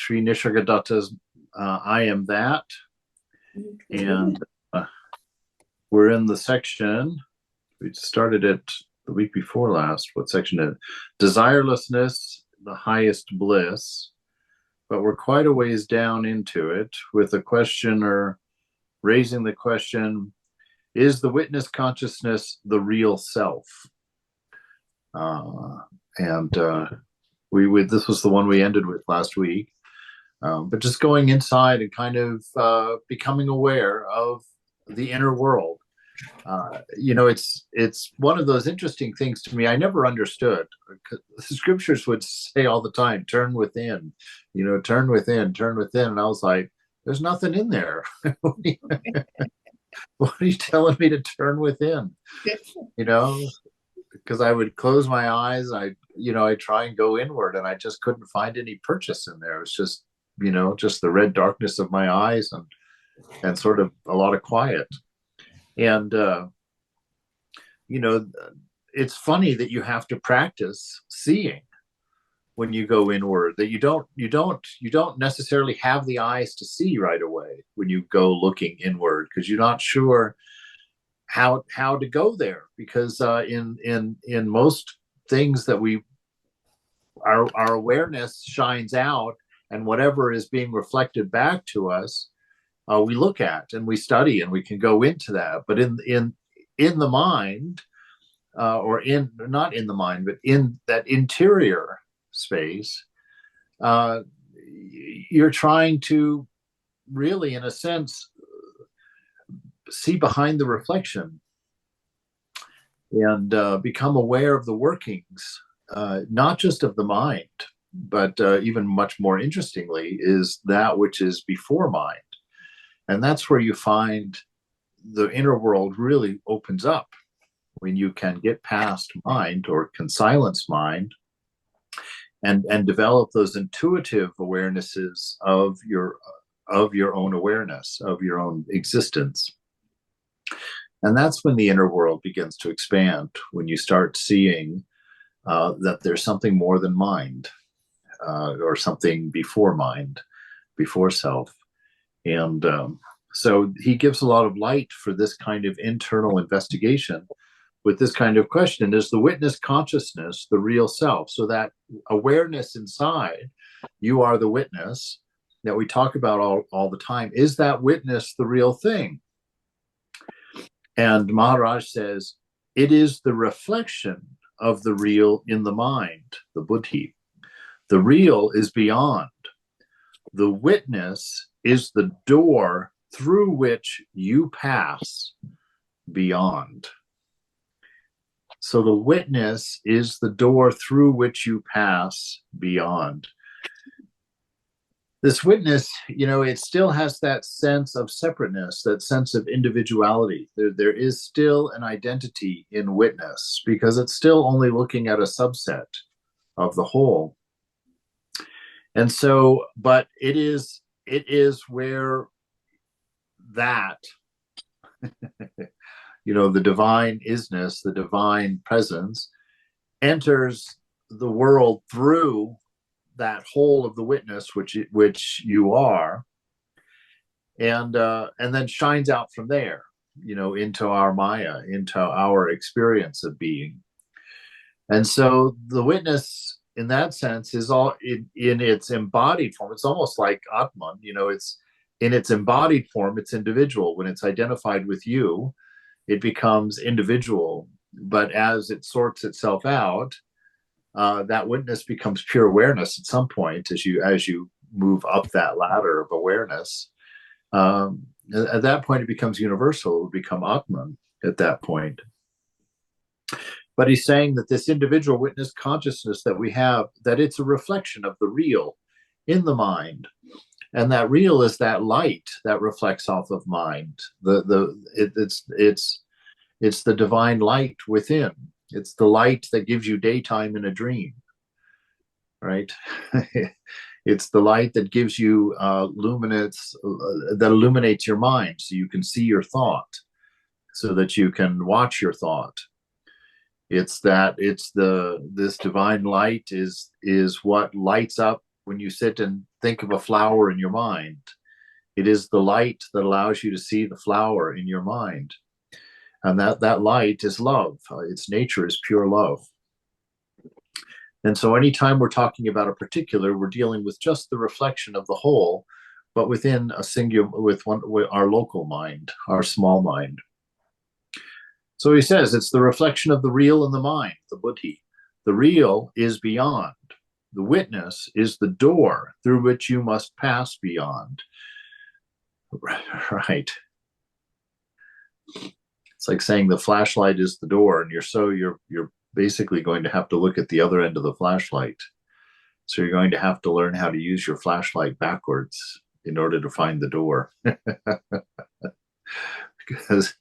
Sri Nisargadatta's I Am That. And we're in the section, we started it the week before last. What section is it? Desirelessness, the highest bliss. But we're quite a ways down into it with a questioner raising the question, is the witness consciousness the real self? And this was the one we ended with last week. But just going inside and kind of becoming aware of the inner world. It's one of those interesting things to me. I never understood. The scriptures would say all the time, turn within, turn within, turn within. And I was like, there's nothing in there. What are you telling me to turn within? Because I would close my eyes. I try and go inward, and I just couldn't find any purchase in there. It was just, just the red darkness of my eyes and sort of a lot of quiet. And, it's funny that you have to practice seeing when you go inward, that you don't necessarily have the eyes to see right away when you go looking inward, because you're not sure how to go there, because in most things that our awareness shines out, and whatever is being reflected back to us, we look at and we study, and we can go into that. But in the mind, or not in the mind, but in that interior space, you're trying to really, in a sense, see behind the reflection and become aware of the workings, not just of the mind, but even much more interestingly, is that which is before mind. And that's where you find the inner world really opens up, when you can get past mind, or can silence mind, and develop those intuitive awarenesses of your own awareness, of your own existence. And that's when the inner world begins to expand, when you start seeing that there's something more than mind, or something before mind, before self. And so he gives a lot of light for this kind of internal investigation with this kind of question: is the witness consciousness the real self? So that awareness inside, you are the witness that we talk about all the time. Is that witness the real thing? And Maharaj says, it is the reflection of the real in the mind, the buddhi. The real is beyond. The witness is the door through which you pass beyond. So the witness is the door through which you pass beyond. This witness, it still has that sense of separateness, that sense of individuality. There is still an identity in witness, because it's still only looking at a subset of the whole. And so, but it is where that, the divine isness, the divine presence, enters the world through that whole of the witness, which you are, and then shines out from there, into our Maya, into our experience of being. And so the witness, in that sense, is all in its embodied form. It's almost like Atman, it's in its embodied form, it's individual. When it's identified with you, it becomes individual. But as it sorts itself out, that witness becomes pure awareness at some point, as you move up that ladder of awareness. At that point, it becomes universal. It will become Atman at that point. But he's saying that this individual witness consciousness that we have, that it's a reflection of the real in the mind. And that real is that light that reflects off of mind. It's the divine light within. It's the light that gives you daytime in a dream, right? It's the light that gives you that illuminates your mind, so you can see your thought, so that you can watch your thought. This divine light is what lights up when you sit and think of a flower in your mind. It is the light that allows you to see the flower in your mind. And that light is love. Its nature is pure love. And so anytime we're talking about a particular, we're dealing with just the reflection of the whole, but within a singular, with our local mind, our small mind. So he says it's the reflection of the real in the mind, the buddhi. The real is beyond. The witness is the door through which you must pass beyond. Right. It's like saying the flashlight is the door, and you're basically going to have to look at the other end of the flashlight. So you're going to have to learn how to use your flashlight backwards in order to find the door. Because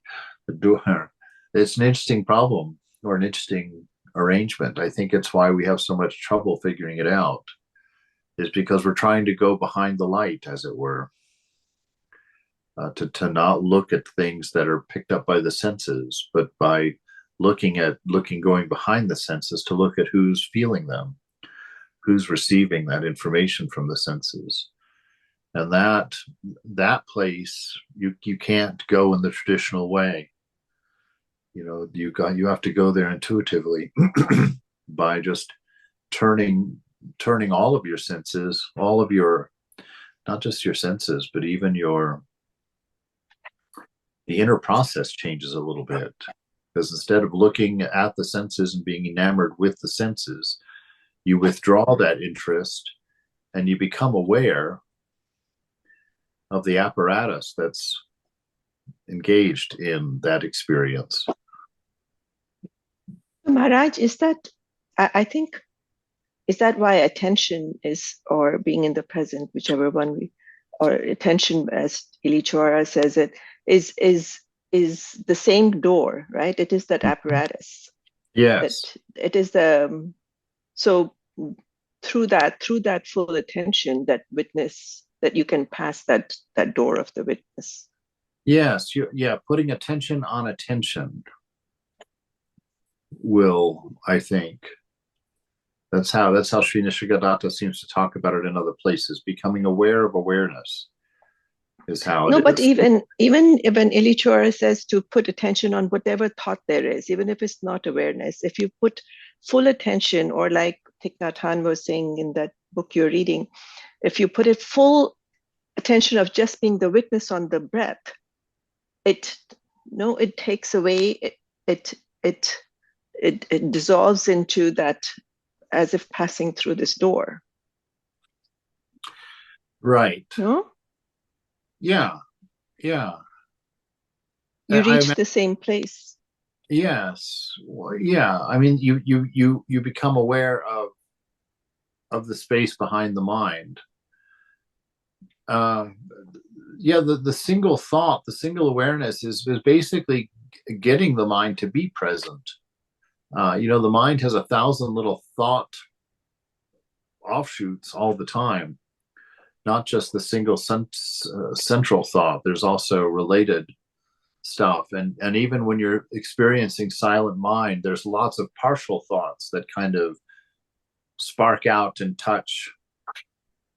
the door, it's an interesting problem or an interesting arrangement. I think it's why we have so much trouble figuring it out, is because we're trying to go behind the light, as it were. To not look at things that are picked up by the senses, but by going behind the senses to look at who's feeling them, who's receiving that information from the senses. And that place you can't go in the traditional way. You have to go there intuitively by just turning all of your senses, all of your, not just your senses, but even the inner process changes a little bit, because instead of looking at the senses and being enamored with the senses, you withdraw that interest and you become aware of the apparatus that's engaged in that experience. Maharaj, I think, is that why attention is, or being in the present, whichever one or attention, as Ilichwara says it, is the same door, right? It is that apparatus. Yes. It is so through that full attention, that witness, that you can pass that door of the witness. Yes. Putting attention on attention will, I think, that's how Sri Nisargadatta seems to talk about it in other places. Becoming aware of awareness is how it is. But even when Ilichwara says to put attention on whatever thought there is, even if it's not awareness, if you put full attention, or like Thich Nhat Hanh was saying in that book you're reading, if you put it full attention of just being the witness on the breath, it takes away, it dissolves into that, as if passing through this door. Right. No? Yeah. You reach the same place. Yes. Well, yeah. I mean, you become aware of the space behind the mind. The single thought, the single awareness is basically getting the mind to be present. The mind has 1,000 little thought offshoots all the time, not just the single central thought. There's also related stuff. And even when you're experiencing silent mind, there's lots of partial thoughts that kind of spark out and touch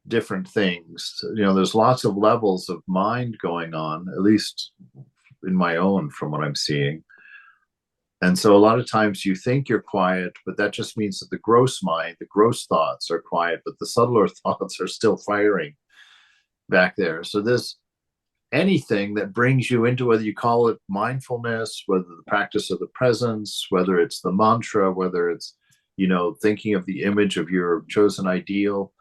different things. There's lots of levels of mind going on, at least in my own, from what I'm seeing. And so a lot of times you think you're quiet, but that just means that the gross mind, the gross thoughts are quiet, but the subtler thoughts are still firing back there. So this, anything that brings you into, whether you call it mindfulness, whether the practice of the presence, whether it's the mantra, whether it's, thinking of the image of your chosen ideal,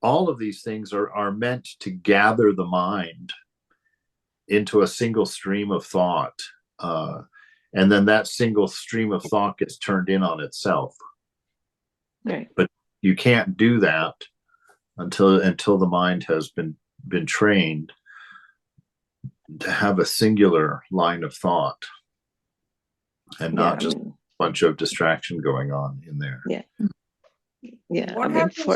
all of these things are meant to gather the mind into a single stream of thought. And then that single stream of thought gets turned in on itself. Right. But you can't do that until the mind has been trained to have a singular line of thought and not just a bunch of distraction going on in there. Yeah. What happens,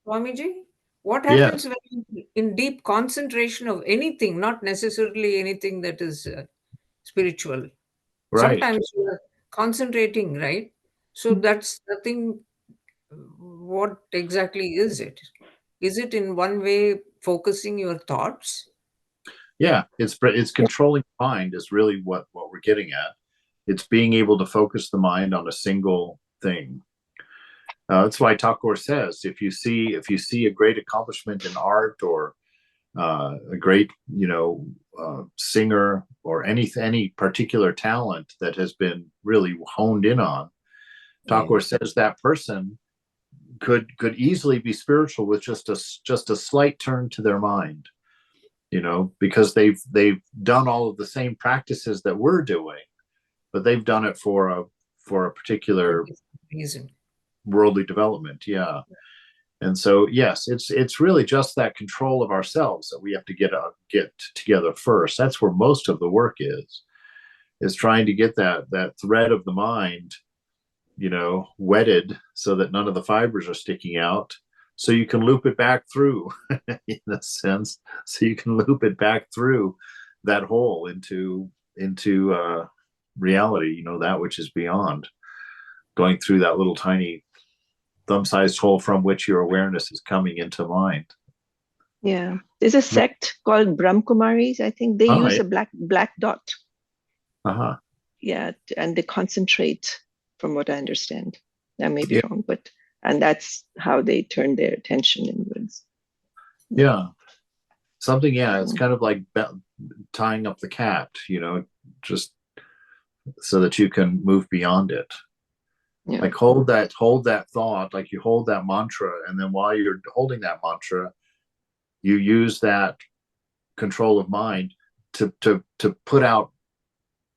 Swamiji? What happens when in deep concentration of anything, not necessarily anything that is spiritual? Right. Sometimes you are concentrating, right? So that's the thing. What exactly is it? Is it in one way focusing your thoughts? Yeah, it's controlling the mind is really what we're getting at. It's being able to focus the mind on a single thing. That's why Thakur says, if you see a great accomplishment in art, or a great singer, or any particular talent that has been really honed in on, Thakur says that person could easily be spiritual with just a slight turn to their mind, because they've done all of the same practices that we're doing, but they've done it for a particular reason, worldly development. Yeah. And so, yes, it's really just that control of ourselves that we have to get together first. That's where most of the work is trying to get that thread of the mind, wetted so that none of the fibers are sticking out, so you can loop it back through, in a sense, so you can loop it back through that hole into reality, that which is beyond, going through that little tiny thumb-sized hole from which your awareness is coming into mind. Yeah, there's a sect called Brahmakumaris. I think they use a black dot. Uh-huh. Yeah, and they concentrate, from what I understand. I may be wrong, and that's how they turn their attention inwards. Yeah, something. Yeah, it's kind of like tying up the cat, just so that you can move beyond it. Yeah. Like hold that thought, like you hold that mantra, and then while you're holding that mantra, you use that control of mind to put out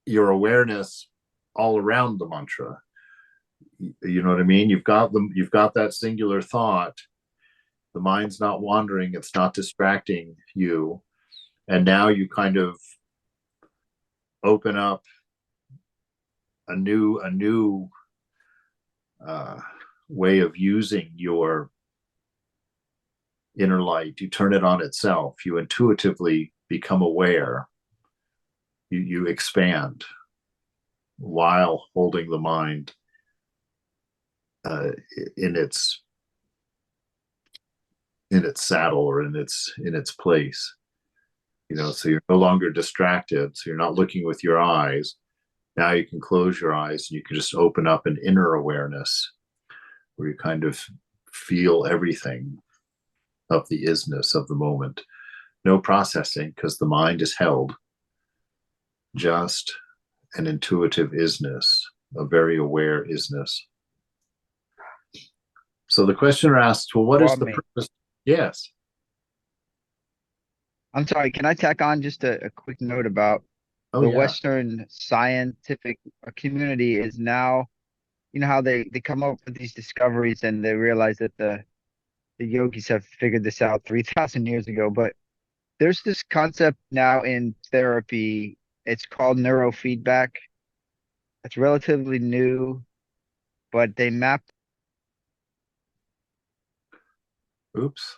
your awareness all around the mantra. You know what I mean? You've got that singular thought. The mind's not wandering, it's not distracting you. And now you kind of open up a new way of using your inner light. You turn it on itself. You intuitively become aware. You expand while holding the mind in its saddle, or in its place. So you're no longer distracted. So you're not looking with your eyes. Now you can close your eyes and you can just open up an inner awareness where you kind of feel everything of the isness of the moment. No processing, because the mind is held. Just an intuitive isness, a very aware isness. So the questioner asks, well, what is the purpose? Yes. I'm sorry, can I tack on just a quick note about the Western scientific community is now, how they come up with these discoveries and they realize that the yogis have figured this out 3,000 years ago. But there's this concept now in therapy. It's called neurofeedback. It's relatively new, but they map. Oops.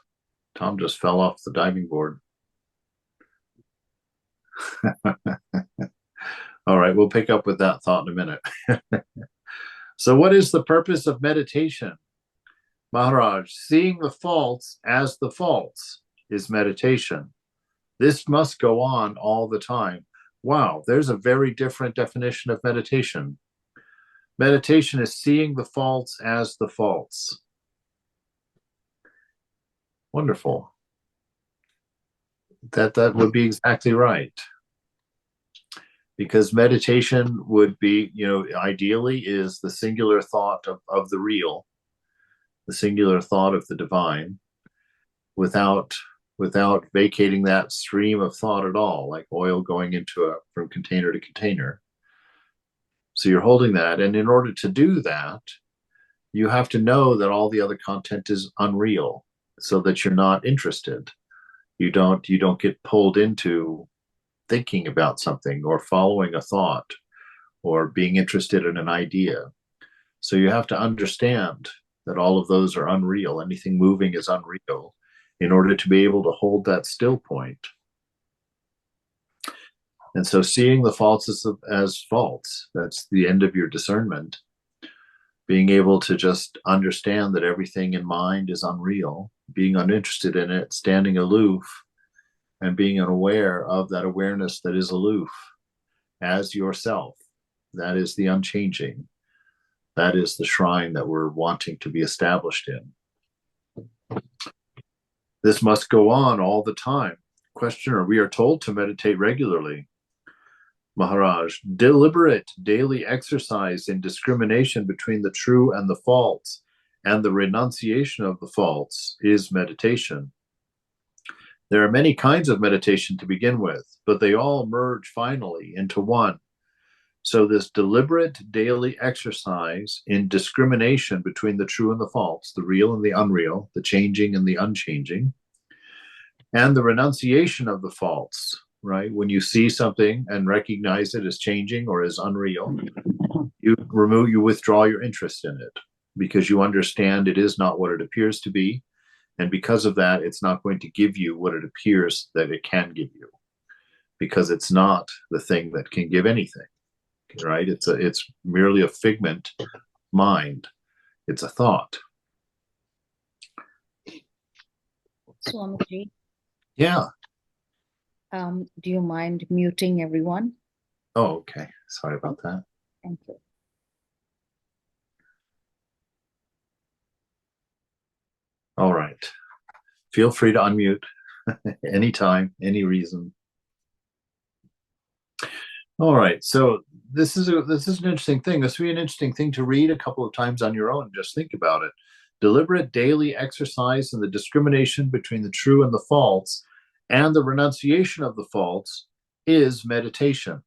Tom just fell off the diving board. All right, we'll pick up with that thought in a minute. So what is the purpose of meditation? Maharaj, seeing the faults as the faults is meditation. This must go on all the time. Wow, there's a very different definition of meditation. Meditation is seeing the faults as the faults. Wonderful. That would be exactly right. Because meditation would be, ideally is the singular thought of the real, the singular thought of the divine, without vacating that stream of thought at all, like oil going from container to container. So you're holding that, and in order to do that, you have to know that all the other content is unreal, so that you're not interested. You don't get pulled into thinking about something, or following a thought, or being interested in an idea. So you have to understand that all of those are unreal. Anything moving is unreal, in order to be able to hold that still point. And so seeing the faults as faults, that's the end of your discernment. Being able to just understand that everything in mind is unreal, being uninterested in it, standing aloof, and being unaware of that awareness that is aloof as yourself. That is the unchanging. That is the shrine that we're wanting to be established in. This must go on all the time. Questioner, we are told to meditate regularly. Maharaj, deliberate daily exercise in discrimination between the true and the false, and the renunciation of the false is meditation. There are many kinds of meditation to begin with, but they all merge finally into one. So this deliberate daily exercise in discrimination between the true and the false, the real and the unreal, the changing and the unchanging, and the renunciation of the false, right? When you see something and recognize it as changing or as unreal, you withdraw your interest in it because you understand it is not what it appears to be. And because of that, it's not going to give you what it appears that it can give you, because it's not the thing that can give anything, right? It's merely a figment of mind. It's a thought. Swamiji. Yeah. Do you mind muting everyone? Oh, okay. Sorry about that. Thank you. All right. Feel free to unmute anytime, any reason. All right. So this is an interesting thing. This would be an interesting thing to read a couple of times on your own. Just think about it. Deliberate daily exercise in the discrimination between the true and the false, and the renunciation of the false is meditation.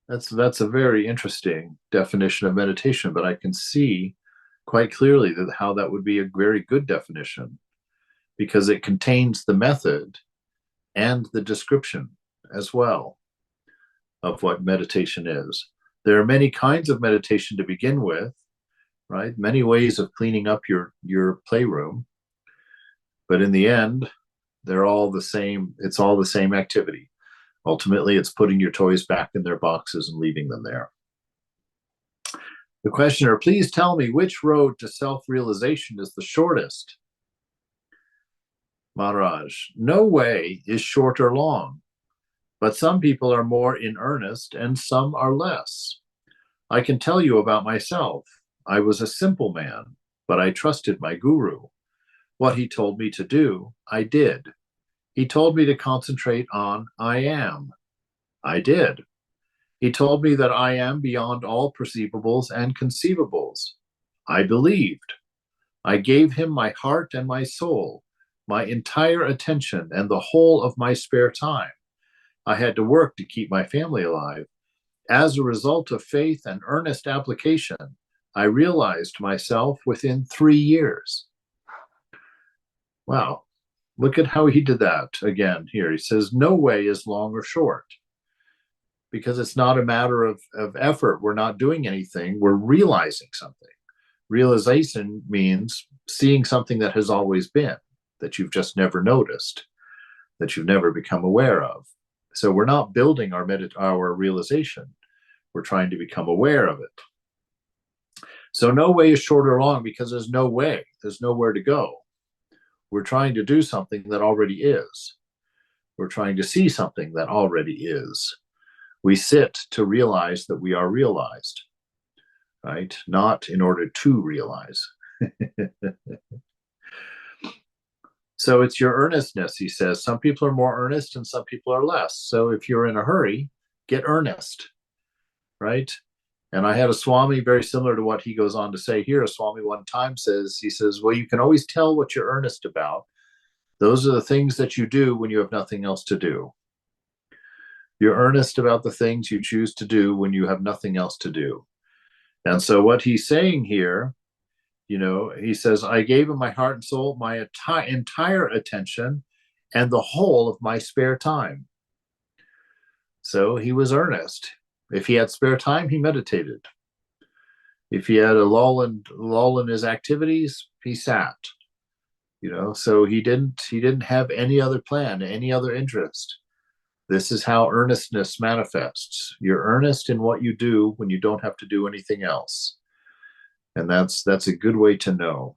That's a very interesting definition of meditation, but I can see quite clearly that how that would be a very good definition, because it contains the method and the description as well of what meditation is. There are many kinds of meditation to begin with, right? Many ways of cleaning up your playroom, but in the end, they're all the same. It's all the same activity. Ultimately, it's putting your toys back in their boxes and leaving them there. The questioner, please tell me which road to self-realization is the shortest. Maharaj, no way is short or long, but some people are more in earnest and some are less. I can tell you about myself. I was a simple man, but I trusted my guru. What he told me to do, I did. He told me to concentrate on I am. I did. He told me that I am beyond all perceivables and conceivables. I believed. I gave him my heart and my soul, my entire attention, and the whole of my spare time. I had to work to keep my family alive. As a result of faith and earnest application, I realized myself within 3 years. Wow. Look at how he did that again here. He says, no way is long or short, because it's not a matter of effort. We're not doing anything. We're realizing something. Realization means seeing something that has always been, that you've just never noticed, that you've never become aware of. So we're not building our realization. We're trying to become aware of it. So no way is short or long, because there's no way. There's nowhere to go. We're trying to do something that already is. We're trying to see something that already is. We sit to realize that we are realized, right? Not in order to realize. So it's your earnestness, he says. Some people are more earnest and some people are less. So if you're in a hurry, get earnest, right? And I had a Swami very similar to what he goes on to say here. A Swami one time says, well, you can always tell what you're earnest about. Those are the things that you do when you have nothing else to do. You're earnest about the things you choose to do when you have nothing else to do. And so what he's saying here, he says, I gave him my heart and soul, my entire attention, and the whole of my spare time. So he was earnest. If he had spare time, he meditated. If he had a lull in his activities, he sat. So he didn't have any other plan, any other interest. This is how earnestness manifests. You're earnest in what you do when you don't have to do anything else. And that's a good way to know.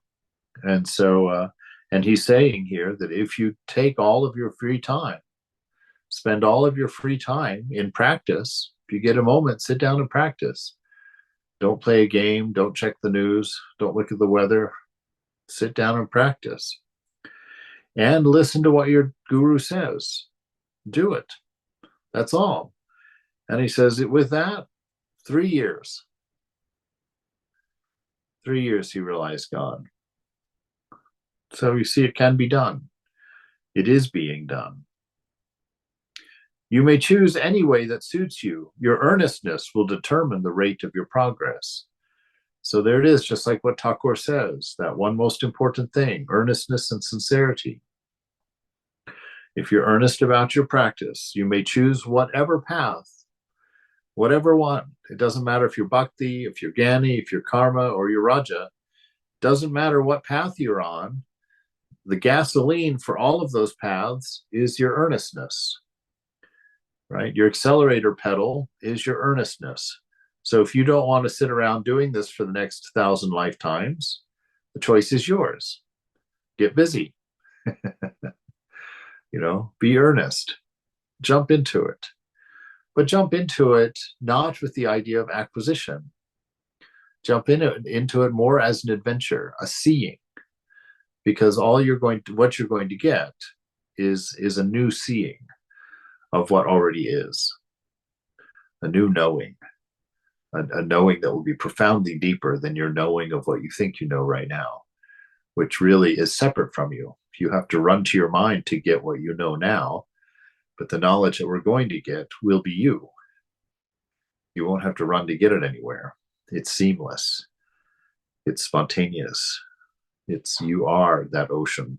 And so And he's saying here that if you take all of your free time, spend all of your free time in practice, if you get a moment, sit down and practice. Don't play a game, don't check the news, don't look at the weather. Sit down and practice. And listen to what your guru says. Do it. That's all. And he says, with that, 3 years. 3 years he realized God. So you see, it can be done. It is being done. You may choose any way that suits you. Your earnestness will determine the rate of your progress. So there it is, just like what Thakur says, that one most important thing, earnestness and sincerity. If you're earnest about your practice, you may choose whatever path, whatever one. It doesn't matter if you're bhakti, if you're jnani, if you're karma, or you're raja. Doesn't matter what path you're on. The gasoline for all of those paths is your earnestness, right? Your accelerator pedal is your earnestness. So if you don't want to sit around doing this for the next 1,000 lifetimes, the choice is yours. Get busy. Be earnest. Jump into it. But jump into it not with the idea of acquisition. Jump into it more as an adventure, a seeing. Because what you're going to get is a new seeing of what already is. A new knowing. A knowing that will be profoundly deeper than your knowing of what you think you know right now, which really is separate from you. You have to run to your mind to get what you know now, but the knowledge that we're going to get will be you. You won't have to run to get it anywhere. It's seamless. It's spontaneous. You are that ocean.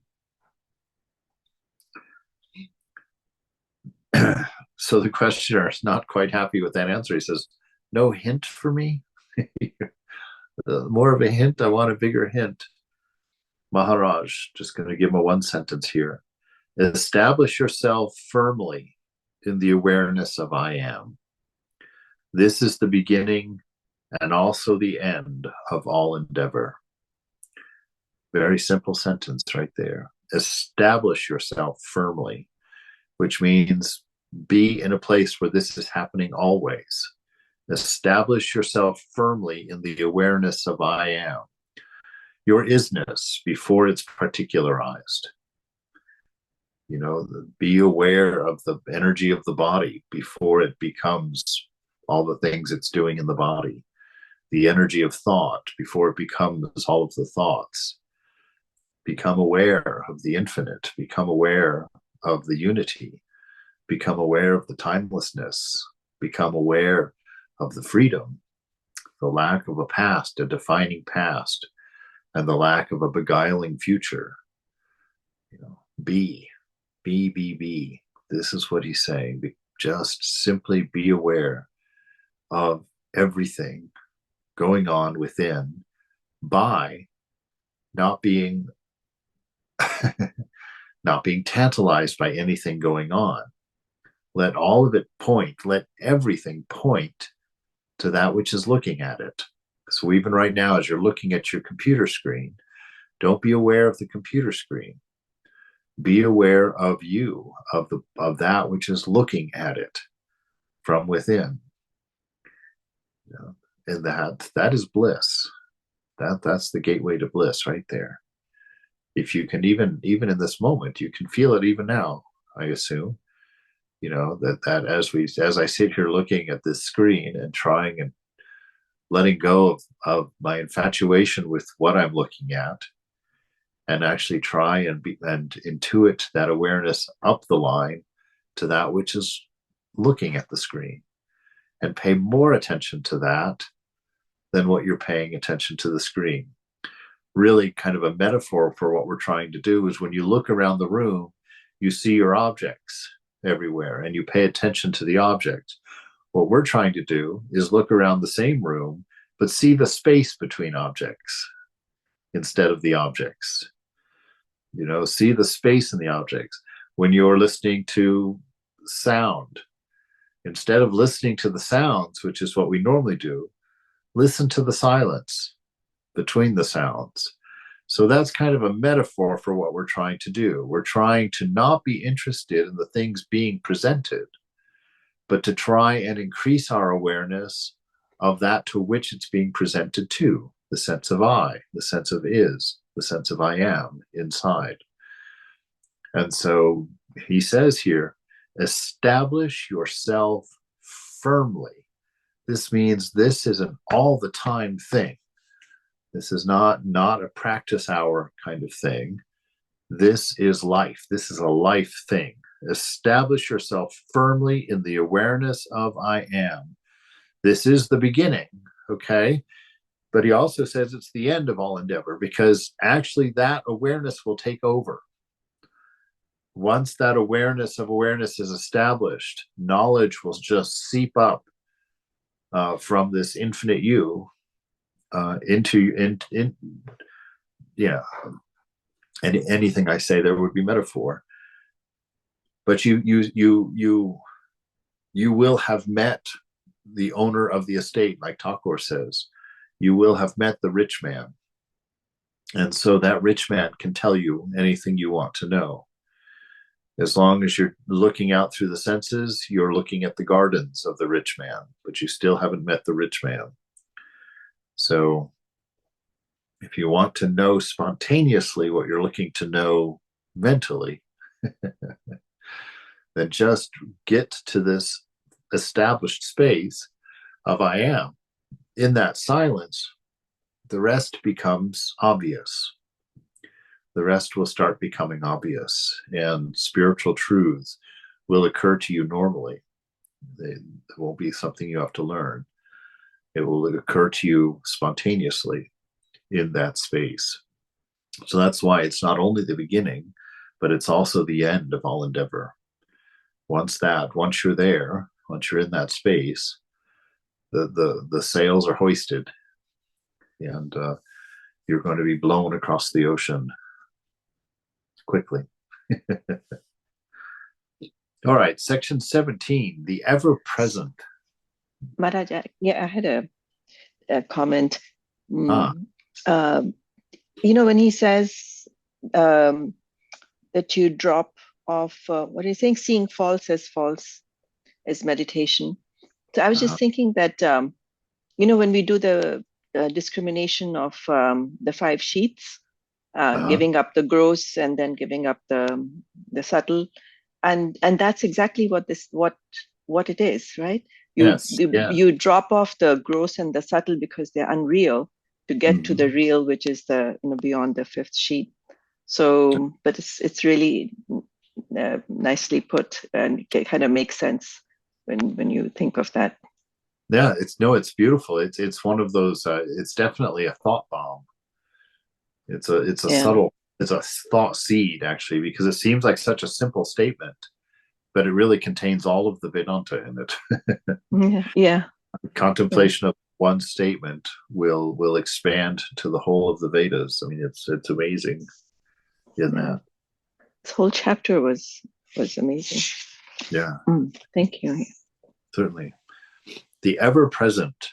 So the questioner is not quite happy with that answer. He says, no hint for me? More of a hint? I want a bigger hint. Maharaj, just going to give him a one sentence here. Establish yourself firmly in the awareness of I am. This is the beginning and also the end of all endeavor. Very simple sentence right there. Establish yourself firmly, which means be in a place where this is happening always. Establish yourself firmly in the awareness of I am. Your isness before it's particularized. Be aware of the energy of the body before it becomes all the things it's doing in the body. The energy of thought before it becomes all of the thoughts. Become aware of the infinite. Become aware of the unity. Become aware of the timelessness. Become aware of the freedom, the lack of a past, a defining past, and the lack of a beguiling future. Be. This is what he's saying. Just simply be aware of everything going on within by not being tantalized by anything going on. Let all of it point, let everything point to that which is looking at it. So even right now, as you're looking at your computer screen, don't be aware of the computer screen. Be aware of you, of that which is looking at it from within. And that is bliss. That's the gateway to bliss right there. If you can even in this moment, you can feel it even now, I assume. That as I sit here looking at this screen and trying and letting go of my infatuation with what I'm looking at, and actually try and intuit that awareness up the line to that which is looking at the screen, and pay more attention to that than what you're paying attention to the screen. Really kind of a metaphor for what we're trying to do is when you look around the room, you see your objects everywhere and you pay attention to the object. What we're trying to do is look around the same room, but see the space between objects instead of the objects. See the space in the objects. When you're listening to sound, instead of listening to the sounds, which is what we normally do, listen to the silence between the sounds. So that's kind of a metaphor for what we're trying to do. We're trying to not be interested in the things being presented, but to try and increase our awareness of that to which it's being presented to, the sense of I, the sense of is, the sense of I am inside. And so he says here, establish yourself firmly. This means this is an all the time thing. This is not a practice hour kind of thing. This is life. This is a life thing. Establish yourself firmly in the awareness of I am. This is the beginning, okay? But he also says it's the end of all endeavor, because actually that awareness will take over. Once that awareness of awareness is established, knowledge will just seep up from this infinite you into anything I say there would be metaphor. But you will have met the owner of the estate, like Thakur says. You will have met the rich man. And so that rich man can tell you anything you want to know. As long as you're looking out through the senses, you're looking at the gardens of the rich man, but you still haven't met the rich man. So if you want to know spontaneously what you're looking to know mentally, then just get to this established space of I am. In that silence, the rest becomes obvious. The rest will start becoming obvious, and spiritual truths will occur to you normally. It won't be something you have to learn. It will occur to you spontaneously in that space. So that's why it's not only the beginning, but it's also the end of all endeavor. Once you're there, once you're in that space, the sails are hoisted, and you're going to be blown across the ocean quickly. All right, section 17, the ever-present. Maharaja, yeah, I had a comment. When he says that you drop off, what he's saying, seeing false as meditation. So I was just thinking that, when we do the discrimination of the 5 sheets, giving up the gross and then giving up the subtle, and that's exactly what it is, right? You drop off the gross and the subtle because they're unreal to get to the real, which is the beyond the 5th sheet. So, but it's really nicely put, and it kind of makes sense when you think of that. Yeah, it's beautiful. It's one of those. It's definitely a thought bomb. It's a subtle. It's a thought seed, actually, because it seems like such a simple statement, but it really contains all of the Vedanta in it. Yeah. Contemplation of one statement will expand to the whole of the Vedas. I mean, it's amazing in that. This whole chapter was amazing. Yeah. Thank you. Certainly. The ever-present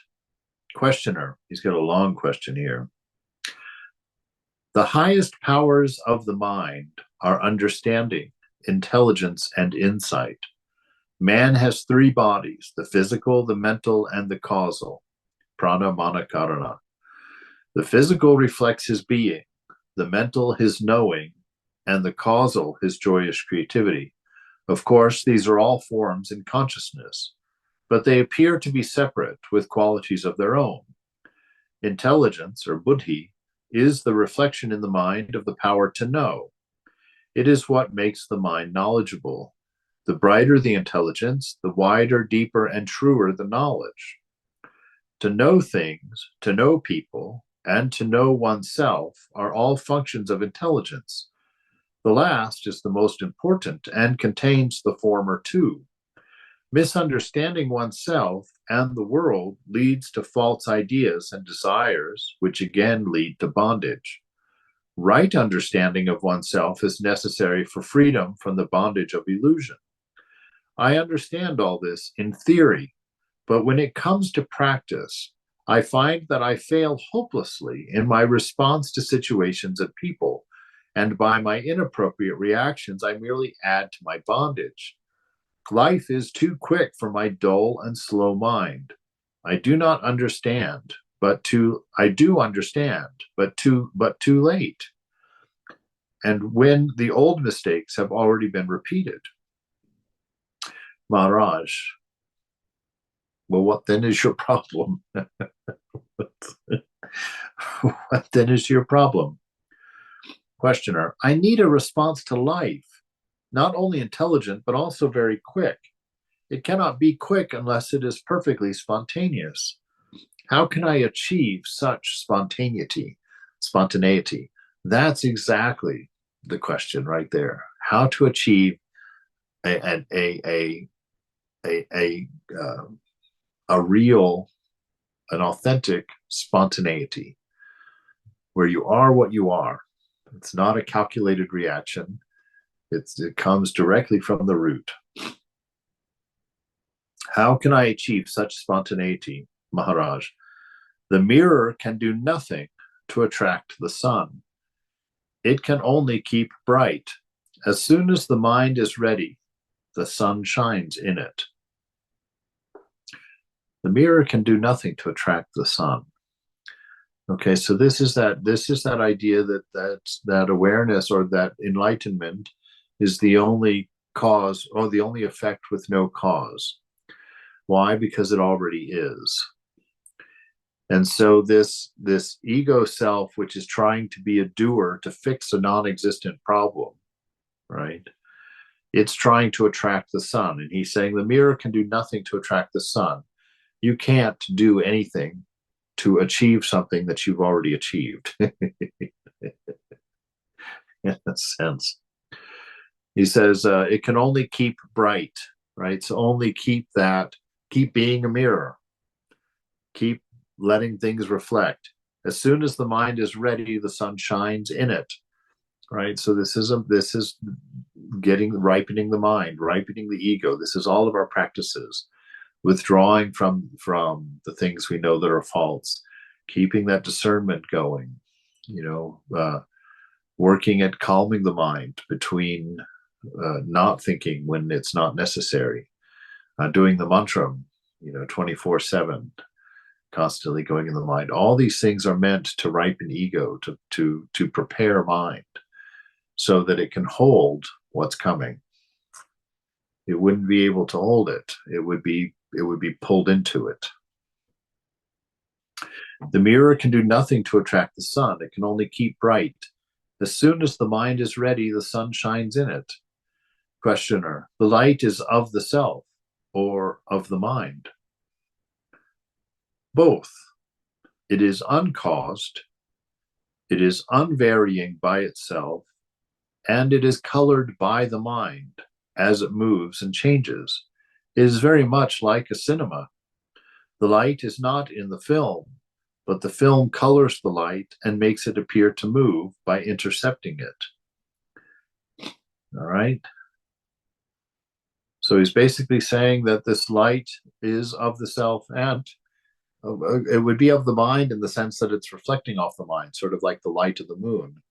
questioner. He's got a long question here. The highest powers of the mind are understanding, intelligence, and insight. Man has 3 bodies, the physical, the mental, and the causal. Prana, mana, karana. The physical reflects his being, the mental his knowing, and the causal his joyous creativity. Of course, these are all forms in consciousness, but they appear to be separate with qualities of their own. Intelligence, or buddhi, is the reflection in the mind of the power to know. It is what makes the mind knowledgeable. The brighter the intelligence, the wider, deeper, and truer the knowledge. To know things, to know people, and to know oneself are all functions of intelligence. The last is the most important and contains the former too. Misunderstanding oneself and the world leads to false ideas and desires, which again lead to bondage. Right understanding of oneself is necessary for freedom from the bondage of illusion. I understand all this in theory, but when it comes to practice, I find that I fail hopelessly in my response to situations and people, and by my inappropriate reactions, I merely add to my bondage. Life is too quick for my dull and slow mind. I do not understand, I do understand, but too late. And when the old mistakes have already been repeated. Maharaj, well, what then is your problem? What then is your problem? Questioner, I need a response to life, not only intelligent, but also very quick. It cannot be quick unless it is perfectly spontaneous. How can I achieve such spontaneity? That's exactly the question right there. How to achieve a real, an authentic spontaneity, where you are what you are. It's not a calculated reaction. It comes directly from the root. How can I achieve such spontaneity, Maharaj? The mirror can do nothing to attract the sun. It can only keep bright. As soon as the mind is ready, the sun shines in it. The mirror can do nothing to attract the sun. Okay, so this is that idea that awareness or that enlightenment is the only cause or the only effect with no cause. Why? Because it already is. And so this ego self, which is trying to be a doer to fix a non-existent problem, right? It's trying to attract the sun. And he's saying the mirror can do nothing to attract the sun. You can't do anything to achieve something that you've already achieved. In a sense. He says it can only keep bright, right? So only keep being a mirror. Keep letting things reflect. As soon as the mind is ready, the sun shines in it, right? So this is ripening the mind, ripening the ego. This is all of our practices. Withdrawing from the things we know that are false, keeping that discernment going, working at calming the mind between not thinking when it's not necessary, doing the mantra, 24/7, constantly going in the mind. All these things are meant to ripen ego, to prepare mind, so that it can hold what's coming. It wouldn't be able to hold it. It would be pulled into it. The mirror can do nothing to attract the sun. It can only keep bright. As soon as the mind is ready, the sun shines in it. Questioner, the light is of the self or of the mind? Both. It is uncaused, it is unvarying by itself, and it is colored by the mind as it moves and changes. It is very much like a cinema. The light is not in the film, but the film colors the light and makes it appear to move by intercepting it. All right? So he's basically saying that this light is of the self, and it would be of the mind in the sense that it's reflecting off the mind, sort of like the light of the moon.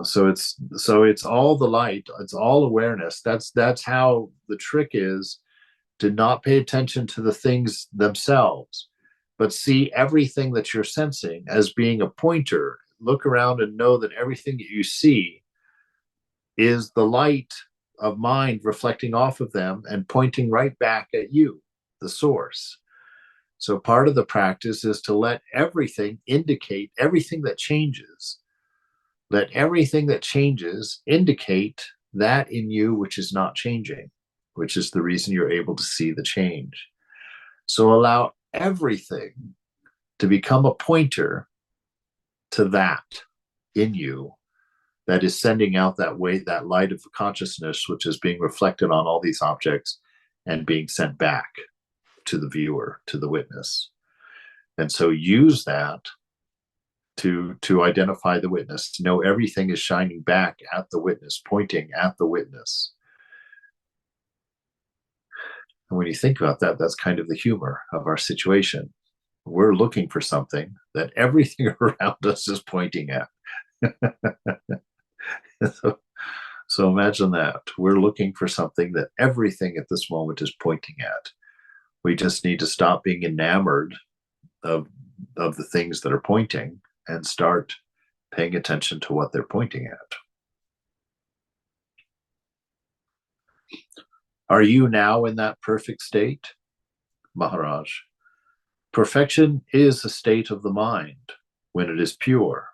So it's all the light, it's all awareness. That's how the trick is, to not pay attention to the things themselves, but see everything that you're sensing as being a pointer. Look around and know that everything that you see is the light of mind reflecting off of them and pointing right back at you, the source. So part of the practice is to let everything indicate everything that changes. Let everything that changes indicate that in you which is not changing, which is the reason you're able to see the change. So allow everything to become a pointer to that in you that is sending out that light of consciousness, which is being reflected on all these objects and being sent back to the viewer, to the witness. And so use that to identify the witness, to know everything is shining back at the witness, pointing at the witness. And when you think about that, that's kind of the humor of our situation. we're looking for something that everything around us is pointing at. So imagine that. We're looking for something that everything at this moment is pointing at. We just need to stop being enamored of the things that are pointing and start paying attention to what they're pointing at. Are you now in that perfect state? Maharaj, perfection is a state of the mind when it is pure.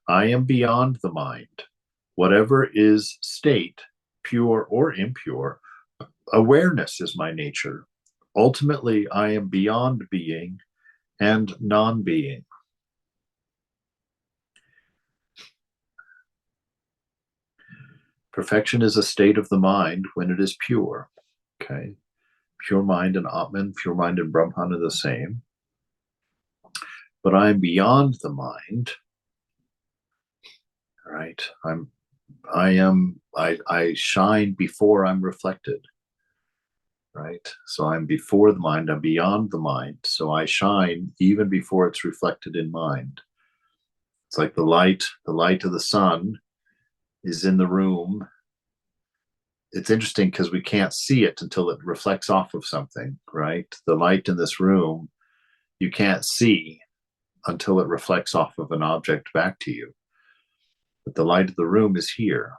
I am beyond the mind. Whatever is state, pure or impure, awareness is my nature. Ultimately, I am beyond being and non-being. Perfection is a state of the mind when it is pure. Okay. Pure mind and Atman, pure mind and Brahman are the same. But I am beyond the mind. Right. I shine before I'm reflected. Right. So I'm before the mind, I'm beyond the mind. So I shine even before it's reflected in mind. It's like the light of the sun is in the room. It's interesting because we can't see it until it reflects off of something, right? The light in this room, you can't see until it reflects off of an object back to you. But the light of the room is here,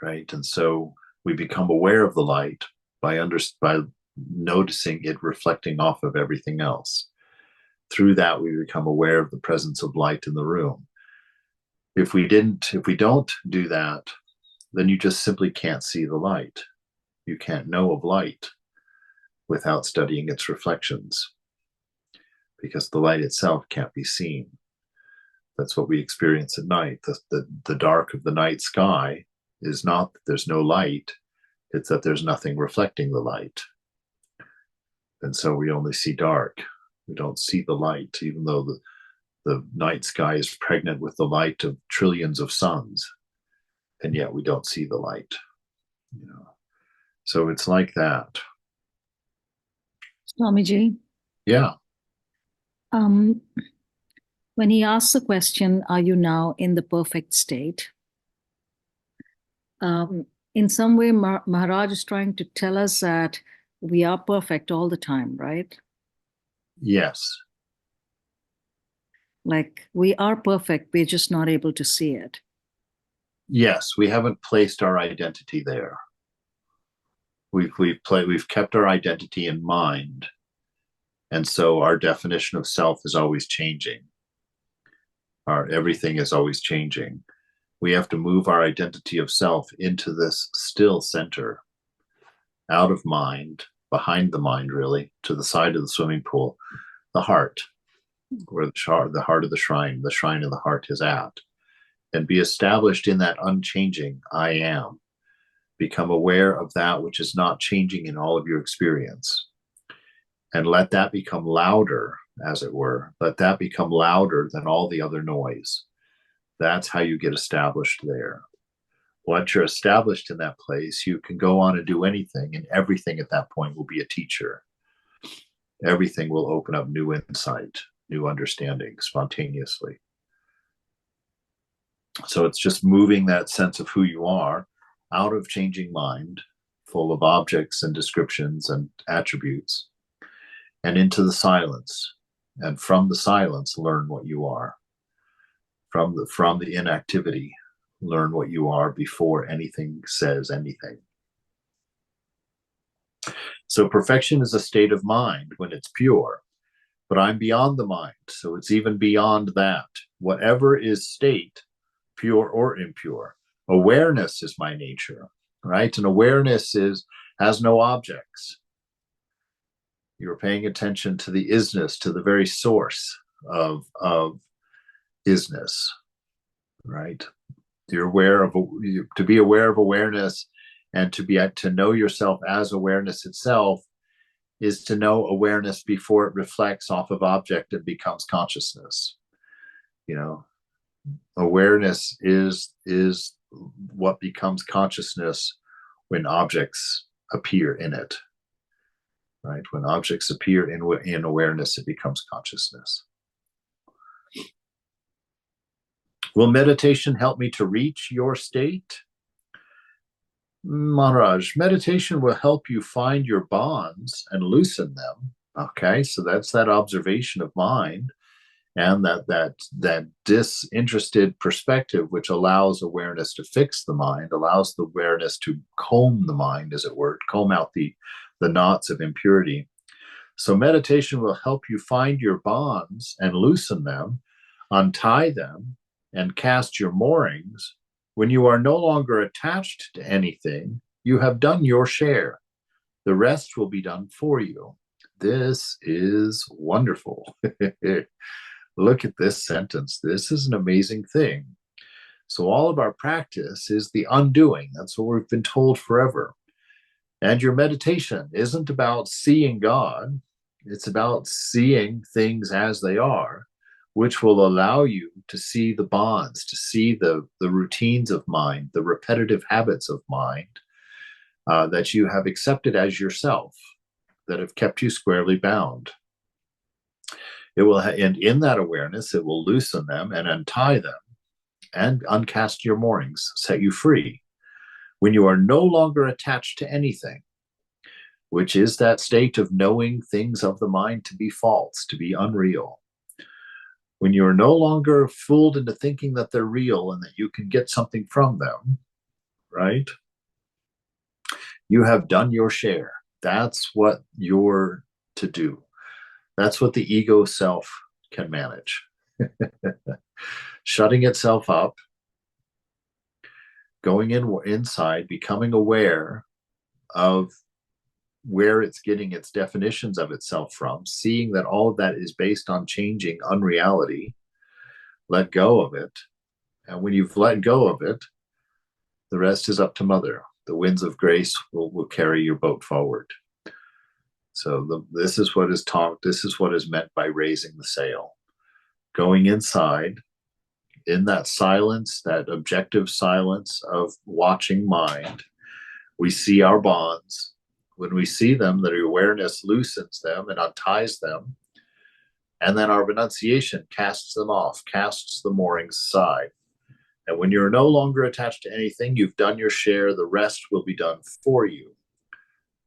right? And so we become aware of the light by noticing it reflecting off of everything else. Through that, we become aware of the presence of light in the room. If we don't do that, then you just simply can't see the light. You can't know of light without studying its reflections, because the light itself can't be seen. That's what we experience at night. The dark of the night sky is not that there's no light, it's that there's nothing reflecting the light. And so we only see dark. We don't see the light, even though the night sky is pregnant with the light of trillions of suns. And yet we don't see the light. So it's like that. Swamiji? Yeah. When he asks the question, are you now in the perfect state? In some way, Maharaj is trying to tell us that we are perfect all the time, right? Yes. Like we are perfect, we're just not able to see it. Yes, we haven't placed our identity there. We've kept our identity in mind, and so our definition of self is always changing. Everything is always changing. We have to move our identity of self into this still center, out of mind, behind the mind, really, to the side of the swimming pool, the heart, where the heart of the shrine of the heart is at, and be established in that unchanging I am. Become aware of that which is not changing in all of your experience, and let that become louder, as it were. Let that become louder than all the other noise. That's how you get established there. Once you're established in that place, you can go on and do anything, and everything at that point will be a teacher. Everything will open up new insight, new understanding spontaneously. So it's just moving that sense of who you are out of changing mind, full of objects and descriptions and attributes, and into the silence. And from the silence, learn what you are. From the inactivity, learn what you are before anything says anything. So perfection is a state of mind when it's pure, but I'm beyond the mind, so it's even beyond that. Whatever is state, pure or impure, awareness is my nature, right? And awareness has no objects. You're paying attention to the isness, to the very source of isness, right? You're aware of to be aware of awareness, and to know yourself as awareness itself is to know awareness before it reflects off of object and becomes consciousness. Awareness is what becomes consciousness when objects appear in it, right? When objects appear in awareness, it becomes consciousness. Will meditation help me to reach your state? Maharaj, meditation will help you find your bonds and loosen them. Okay, so that's that observation of mind and that disinterested perspective, which allows awareness to fix the mind, allows the awareness to comb the mind, as it were, comb out the knots of impurity. So meditation will help you find your bonds and loosen them, untie them, and cast your moorings. When you are no longer attached to anything, you have done your share. The rest will be done for you. This is wonderful. Look at this sentence. This is an amazing thing. So all of our practice is the undoing. That's what we've been told forever. And your meditation isn't about seeing God. It's about seeing things as they are, which will allow you to see the bonds, to see the routines of mind, the repetitive habits of mind that you have accepted as yourself, that have kept you squarely bound. It will, and in that awareness, it will loosen them and untie them and uncast your moorings, set you free. When you are no longer attached to anything, which is that state of knowing things of the mind to be false, to be unreal. When you are no longer fooled into thinking that they're real and that you can get something from them, right? You have done your share. That's what you're to do. That's what the ego self can manage. Shutting itself up, going inside, becoming aware of where it's getting its definitions of itself from, seeing that all of that is based on changing unreality, let go of it. And when you've let go of it, the rest is up to Mother. The winds of grace will carry your boat forward. So this is what is taught. This is what is meant by raising the sail. Going inside, in that silence, that objective silence of watching mind, we see our bonds. When we see them, the awareness loosens them and unties them. And then our renunciation casts them off, casts the moorings aside. And when you're no longer attached to anything, you've done your share. The rest will be done for you.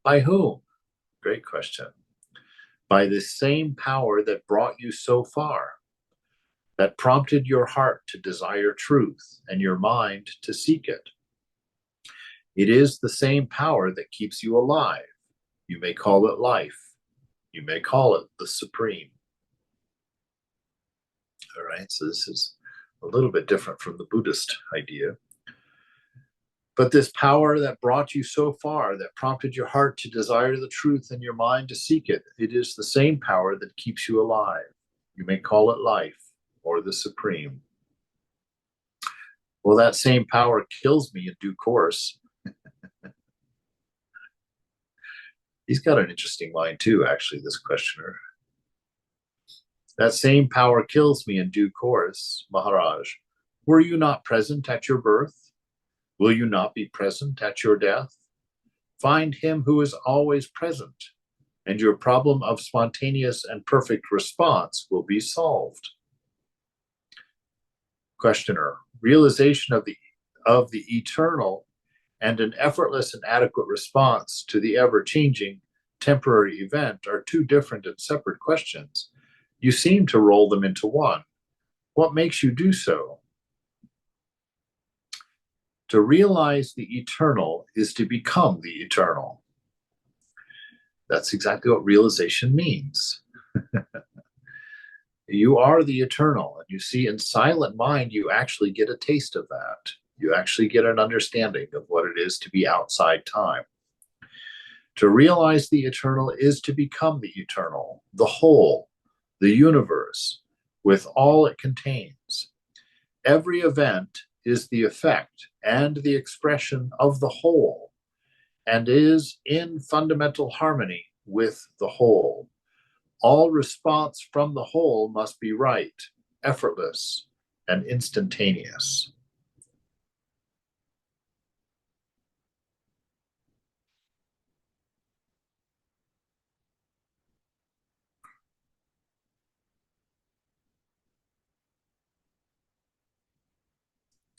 By whom? Great question. By the same power that brought you so far, that prompted your heart to desire truth and your mind to seek it. It is the same power that keeps you alive. You may call it life. You may call it the supreme. All right, so this is a little bit different from the Buddhist idea. But this power that brought you so far, that prompted your heart to desire the truth and your mind to seek it, it is the same power that keeps you alive. You may call it life or the supreme. Well, that same power kills me in due course. He's got an interesting mind too, actually, this questioner. That same power kills me in due course, Maharaj. Were you not present at your birth? Will you not be present at your death? Find him who is always present, and your problem of spontaneous and perfect response will be solved. Questioner, realization of the eternal and an effortless and adequate response to the ever-changing temporary event are two different and separate questions. You seem to roll them into one. What makes you do so? To realize the eternal is to become the eternal. That's exactly what realization means. You are the eternal, and you see in silent mind, you actually get a taste of that. You actually get an understanding of what it is to be outside time. To realize the eternal is to become the eternal, the whole, the universe, with all it contains. Every event is the effect and the expression of the whole, and is in fundamental harmony with the whole. All response from the whole must be right, effortless, and instantaneous.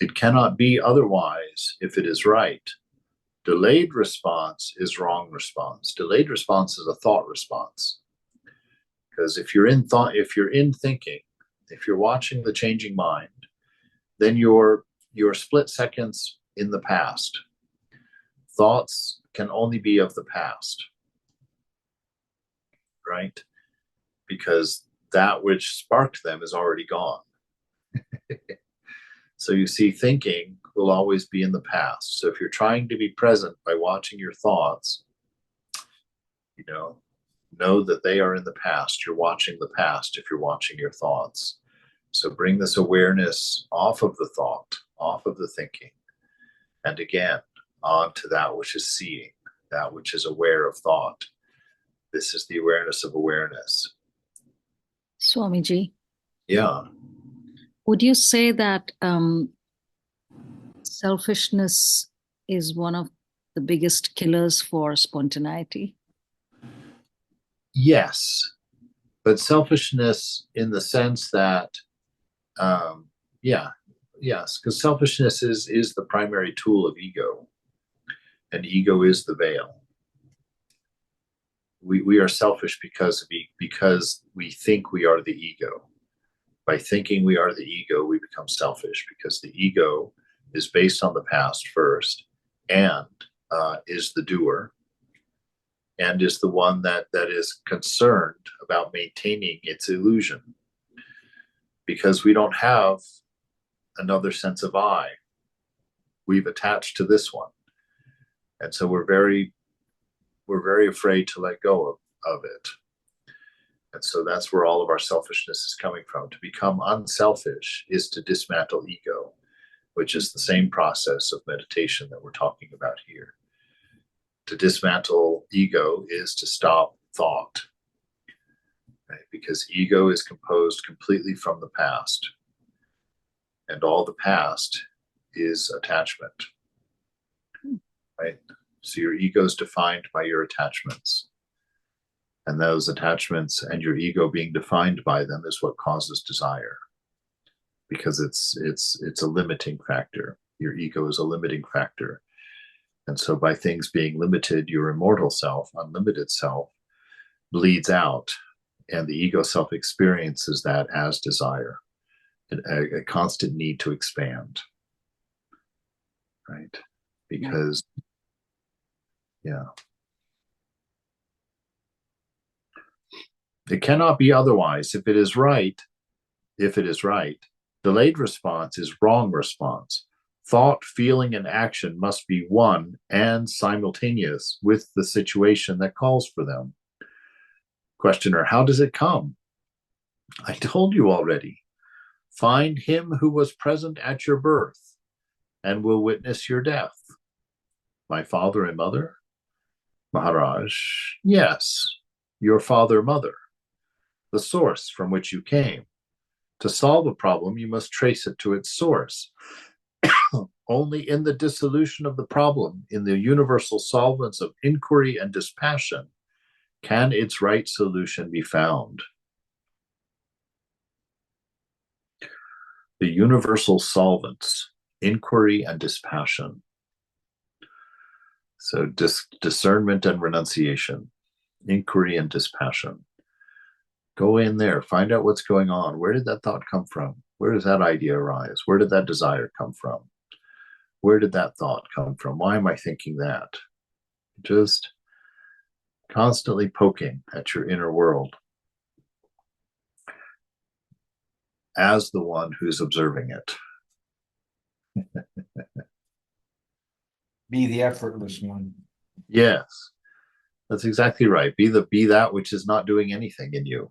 It cannot be otherwise if it is right. Delayed response is wrong response. Delayed response is a thought response. Because if you're in thought, if you're in thinking, if you're watching the changing mind, then you're split seconds in the past. Thoughts can only be of the past, right? Because that which sparked them is already gone. So you see, thinking will always be in the past. So if you're trying to be present by watching your thoughts, know that they are in the past. You're watching the past if you're watching your thoughts. So bring this awareness off of the thought, off of the thinking, and again, onto that which is seeing, that which is aware of thought. This is the awareness of awareness. Swamiji. Yeah. Would you say that selfishness is one of the biggest killers for spontaneity? Yes, but selfishness in the sense that, yes, because selfishness is the primary tool of ego, and ego is the veil. We are selfish because we think we are the ego. By thinking we are the ego, we become selfish because the ego is based on the past first, and is the doer, and is the one that is concerned about maintaining its illusion. Because we don't have another sense of I. We've attached to this one. And so we're very afraid to let go of it. And so that's where all of our selfishness is coming from. To become unselfish is to dismantle ego, which is the same process of meditation that we're talking about here. To dismantle ego is to stop thought, right? Because ego is composed completely from the past, and all the past is attachment, right? So your ego is defined by your attachments, and those attachments and your ego being defined by them is what causes desire, because it's a limiting factor. Your ego is a limiting factor. And so by things being limited, your immortal self, unlimited self, bleeds out, and the ego self experiences that as desire, a constant need to expand, right? Because, yeah. It cannot be otherwise. If it is right, delayed response is wrong response. Thought, feeling, and action must be one and simultaneous with the situation that calls for them. Questioner, how does it come? I told you already. Find him who was present at your birth and will witness your death. My father and mother? Maharaj, yes, your father, mother, the source from which you came. To solve a problem, you must trace it to its source. Only in the dissolution of the problem, in the universal solvents of inquiry and dispassion, can its right solution be found. The universal solvents, inquiry and dispassion. So discernment and renunciation, inquiry and dispassion. Go in there, find out what's going on. Where did that thought come from? Where does that idea arise? Where did that desire come from? Where did that thought come from? Why am I thinking that? Just constantly poking at your inner world as the one who's observing it. Be the effortless one. Yes, that's exactly right. Be that which is not doing anything in you.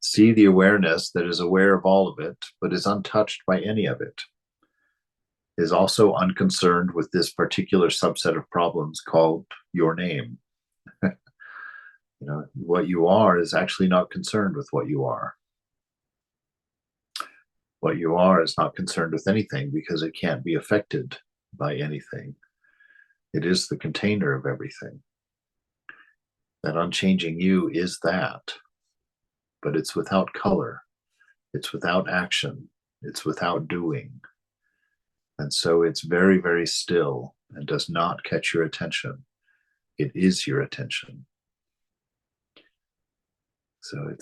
See the awareness that is aware of all of it, but is untouched by any of it. Is also unconcerned with this particular subset of problems called your name. What you are is actually not concerned with what you are. What you are is not concerned with anything because it can't be affected by anything. It is the container of everything. That unchanging you is that, but it's without color. It's without action. It's without doing. And so it's very, very still and does not catch your attention. It is your attention. So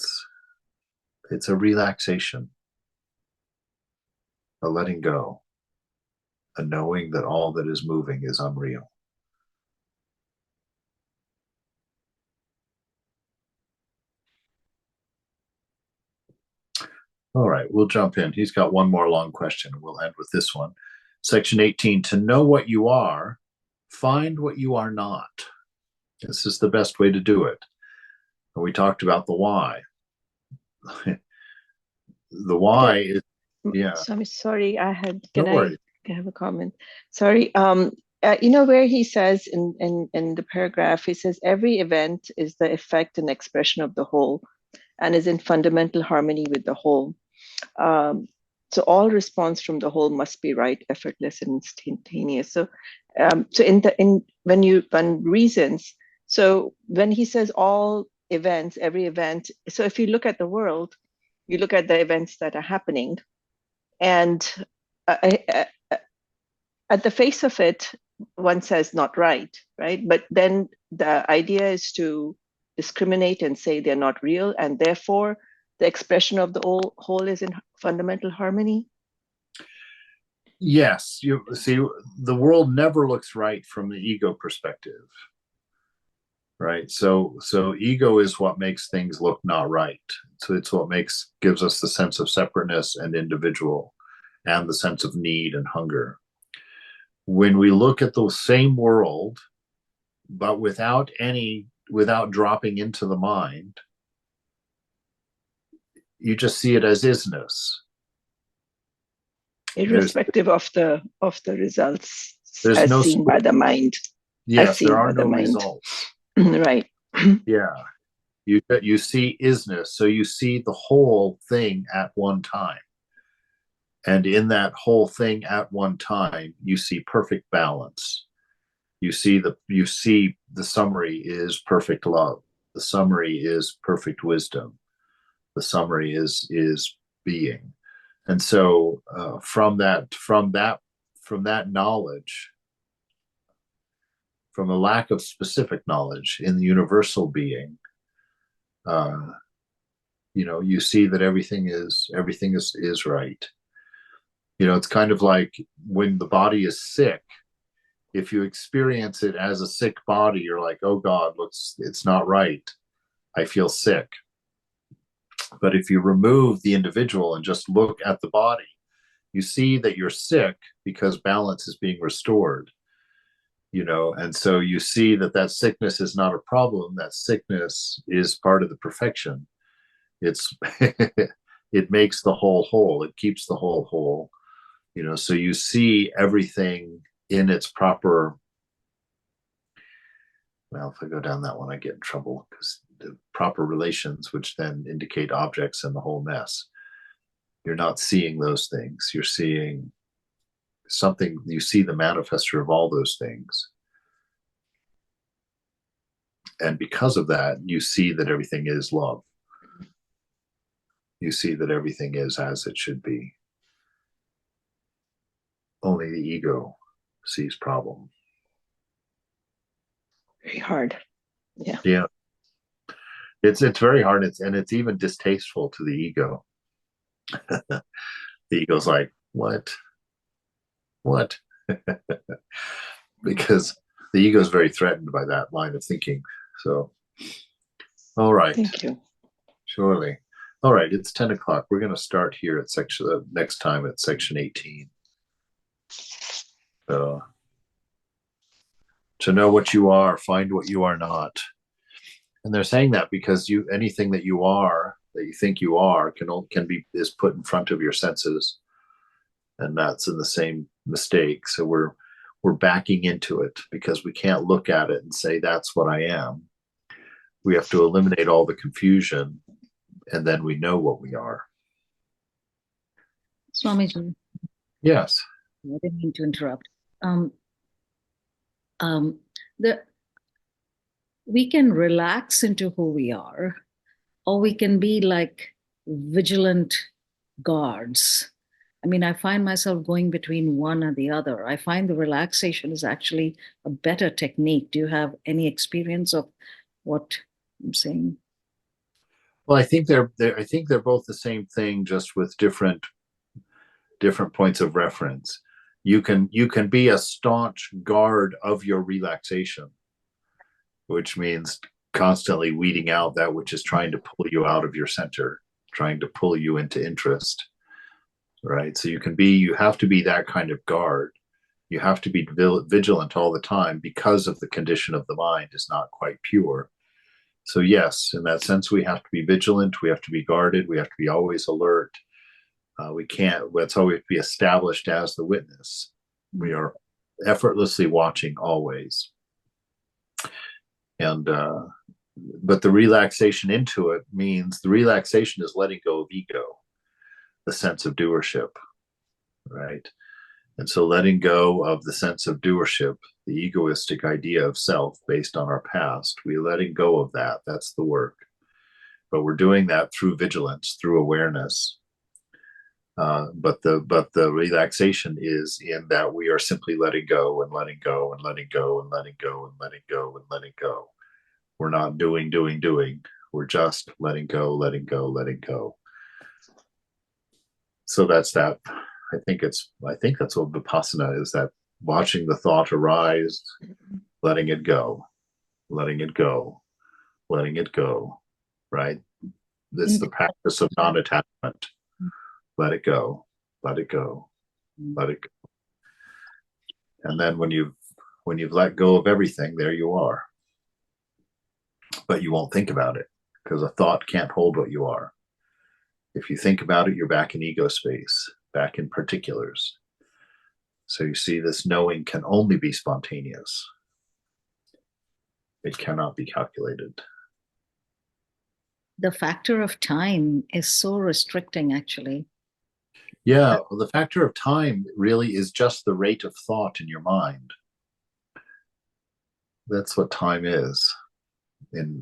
it's a relaxation, a letting go, a knowing that all that is moving is unreal. All right, we'll jump in. He's got one more long question. We'll end with this one. Section 18, to know what you are, find what you are not. This is the best way to do it. And we talked about the why. The why is, yeah. So I'm sorry, can I have a comment? Sorry. Where he says in the paragraph, he says every event is the effect and expression of the whole and is in fundamental harmony with the whole. So all response from the whole must be right, effortless, and instantaneous. So, when reasons, so when he says all events, every event, so if you look at the world, you look at the events that are happening, and at the face of it, one says not right? But then the idea is to discriminate and say they're not real, and therefore the expression of the whole is in fundamental harmony. Yes, you see, the world never looks right from the ego perspective, right? So ego is what makes things look not right. So it's what gives us the sense of separateness and individual, and the sense of need and hunger. When we look at the same world, but without dropping into the mind, you just see it as isness, irrespective of the results as seen by the mind. Yes, there are no results. Right. Yeah, you see isness, so you see the whole thing at one time, and in that whole thing at one time, you see perfect balance. You see the summary is perfect love. The summary is perfect wisdom. The summary is being. And so from that knowledge, from a lack of specific knowledge in the universal being, you see that everything is right. It's kind of like when the body is sick. If you experience it as a sick body, you're like, oh God, it's not right. I feel sick. But if you remove the individual and just look at the body, you see that you're sick because balance is being restored. And so you see that sickness is not a problem. That sickness is part of the perfection. It makes the whole. It keeps the whole. So you see everything in its proper. Well, if I go down that one, I get in trouble because the proper relations, which then indicate objects and the whole mess. You're not seeing those things. You're seeing something. You see the manifester of all those things. And because of that, you see that everything is love. You see that everything is as it should be. Only the ego sees problem. Very hard. Yeah. Yeah. It's very hard. It's even distasteful to the ego. The ego's like, what? Because the ego is very threatened by that line of thinking. So, all right. Thank you. Surely. All right. It's 10 o'clock. We're going to start here at next time at section 18. So, to know what you are, find what you are not. And they're saying that because anything that you are, that you think you are, is put in front of your senses, and that's in the same mistake. So we're backing into it because we can't look at it and say that's what I am. We have to eliminate all the confusion, and then we know what we are. Swamiji. Yes. I didn't mean to interrupt. We can relax into who we are, or we can be like vigilant guards I mean, I find myself going between one or the other. I find the relaxation is actually a better technique. Do you have any experience of what I'm saying? Well, I think they're both the same thing, just with different points of reference. You can be a staunch guard of your relaxation, which means constantly weeding out that which is trying to pull you out of your center, trying to pull you into interest, right? So you have to be that kind of guard. You have to be vigilant all the time, because of the condition of the mind is not quite pure. So yes, in that sense, we have to be vigilant. We have to be guarded. We have to be always alert. That's how we have to be established as the witness. We are effortlessly watching always. And, but the relaxation into it means the relaxation is letting go of ego, the sense of doership, right? And so letting go of the sense of doership, the egoistic idea of self based on our past, we're letting go of that. That's the work. But we're doing that through vigilance, through awareness. But the relaxation is in that we are simply letting go and letting go and letting go and letting go and letting go and letting go. We're not doing. We're just letting go, letting go, letting go. So that's that. I think that's what Vipassana is, that watching the thought arise, letting it go, letting it go, letting it go, right? This is the practice of non-attachment. Let it go, let it go, let it go. And then when you've let go of everything, there you are. But you won't think about it, because a thought can't hold what you are. If you think about it, you're back in ego space, back in particulars. So you see, this knowing can only be spontaneous. It cannot be calculated. The factor of time is so restricting, actually. Yeah, well, the factor of time really is just the rate of thought in your mind. That's what time is, in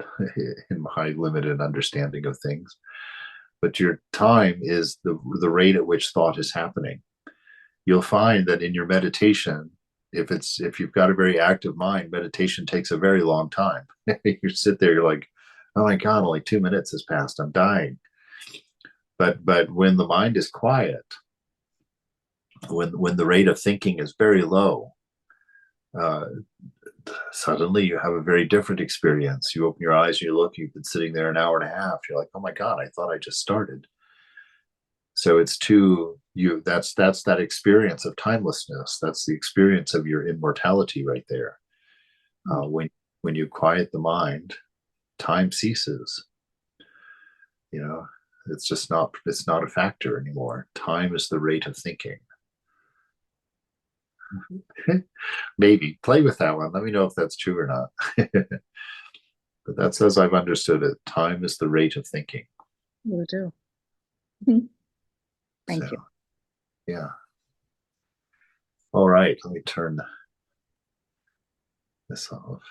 my limited understanding of things. But your time is the rate at which thought is happening. You'll find that in your meditation, if you've got a very active mind, meditation takes a very long time. You sit there, you're like, oh my God, only 2 minutes has passed, I'm dying. But when the mind is quiet, when the rate of thinking is very low, suddenly you have a very different experience. You open your eyes, you look, you've been sitting there an hour and a half. You're like, oh my God, I thought I just started. So it's that's that experience of timelessness. That's the experience of your immortality right there. When you quiet the mind, time ceases. You know, it's not a factor anymore. Time is the rate of thinking. Maybe play with that one. Let me know if that's true or not. But that's as I've understood it. Time is the rate of thinking. You do. Thank you. Yeah. All right. Let me turn this off.